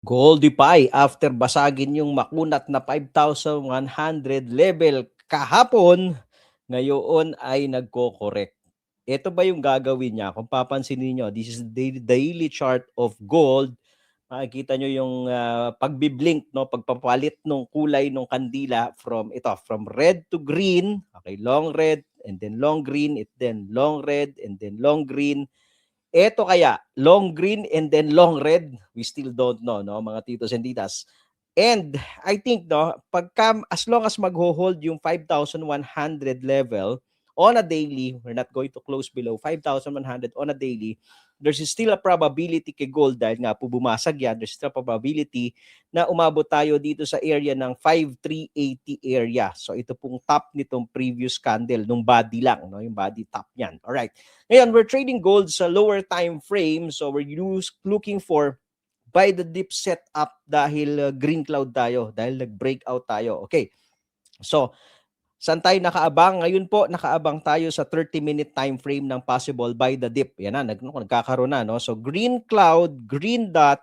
Goldify after basagin yung makunat na 5,100 level kahapon, ngayon ay nagko-correct. Ito ba yung gagawin niya? Kung papansinin niyo, this is the daily chart of gold. Makikita niyo yung pagbi-blink, no, pagpapalit ng kulay ng kandila from red to green, okay, long red and then long green, then long red and then long green. Eto kaya, long green and then long red, we still don't know, no, mga titos and titas. And I think, no, as long as magho-hold yung 5,100 level on a daily, we're not going to close below 5,100 on a daily, there's still a probability kay gold dahil nga po bumasag yan, there's still a probability na umabot tayo dito sa area ng 5,380 area. So ito pong top nitong previous candle, nung body lang, no, yung body top niyan. Alright. Ngayon, we're trading gold sa lower time frame, so we're looking for buy the dip setup dahil green cloud tayo, dahil nag-breakout tayo. Okay. So, saan tayo nakaabang? Ngayon po, nakaabang tayo sa 30-minute time frame ng possible buy the dip. Yan na, nagkakaroon na. No? So, green cloud, green dot,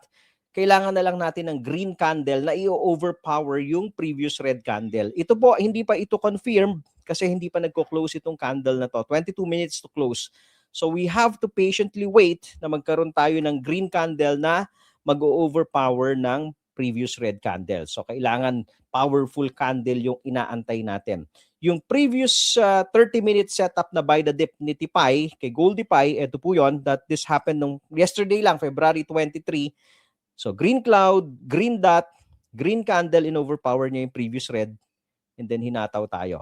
kailangan na lang natin ng green candle na i-overpower yung previous red candle. Ito po, hindi pa ito confirmed kasi hindi pa nagko-close itong candle na to. 22 minutes to close. So, we have to patiently wait na magkaroon tayo ng green candle na mag-overpower ng previous red candle. So, kailangan powerful candle yung inaantay natin. Yung previous 30-minute setup na buy the dip ni Tipay, kay Goldify, ito po yun, that this happened nung yesterday lang, February 23. So, green cloud, green dot, green candle in overpower niya yung previous red, and then hinataw tayo.